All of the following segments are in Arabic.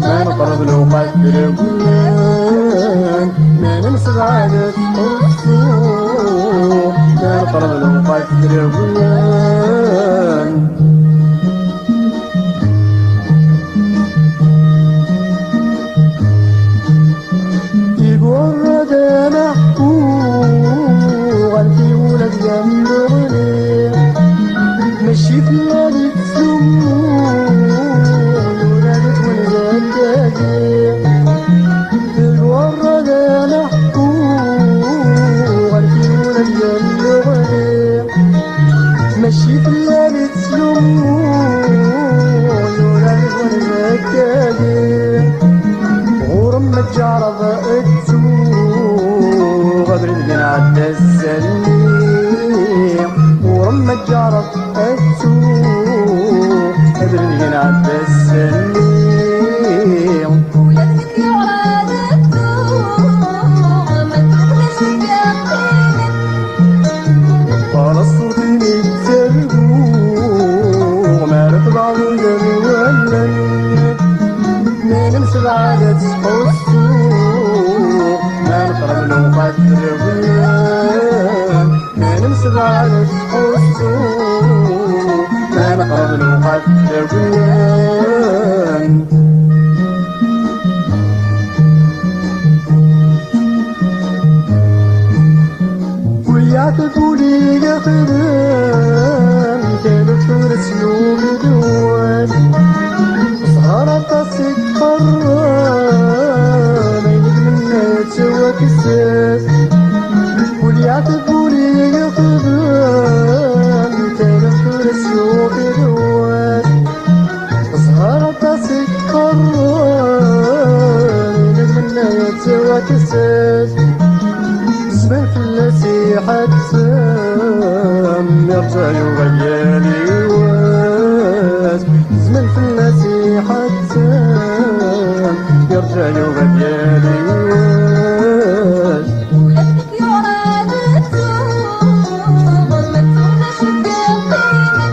ما نقرب لو قدر قلان ما ننسى عادة السوق ما نقرب لو قدر قلان يقول ردانا وغالكي ولد جنبغني مشي في الليل مشي في الليل تسلمون ولاد والمكاين غورم متجارض التسوق غدر القناع السليم غورم متجارض التسوق غدر القناع السليم ولادك يا عادك ما تروحش تقابلني على الصوت ما نمشي بعادة السوق ما نقرب لو قدر غيان ما نمشي بعادة السوق ما نقرب لو قدر غيان ويا تقولي يا خدام كان فرس يوم دوان سهرة سكر ما يلد منا تسوى كساس وليا تقولي يا خدام كان فرس يوم دوان سهرة سكر ما يلد منا تسوى كساس زمان في النسيحة تسام يرجع يغيالي واس زمان في النسيحة تسام يرجع يغيالي واس ولادك يا عادك ما تروحش تقابلني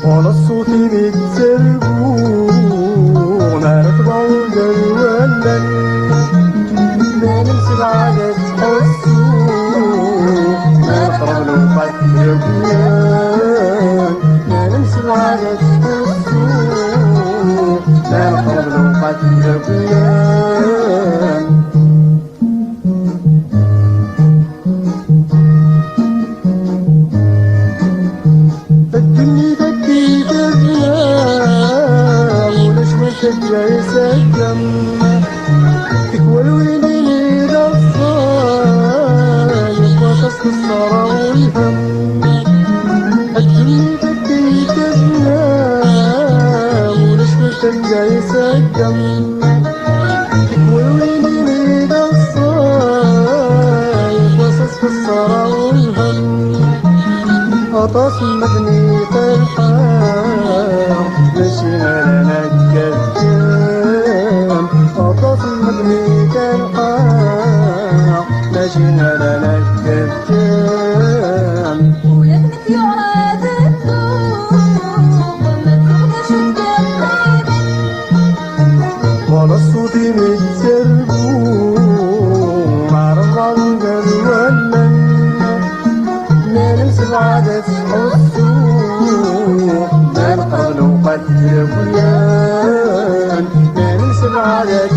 على الصوت بيتسرقوا ما نتبعوا الولن ما نمشي بعادة السوق ما نقرب لو قدر غيان ما نمشي بعادة السوق ما نقرب لو قدر غيان الدنيا تكفي تغيان وليش ما تجاي سجم تكوى الويلين الصرا والهم الدنيا تكي تنام وليش تلقى يسقم تكوى الويلين الصايف وصص في الصرا والهم أطاس مبني فرحان مشينا لنا الكلام أطاس مبني فرحان مشينا لنا الكلام ولادك يا عادك ما تروحش تقابلني على الصوت متسرقوا مع الرغم الولن ما نمشي بعادة السوق ما نقرب لو قدر غيان ما نمشي بعادة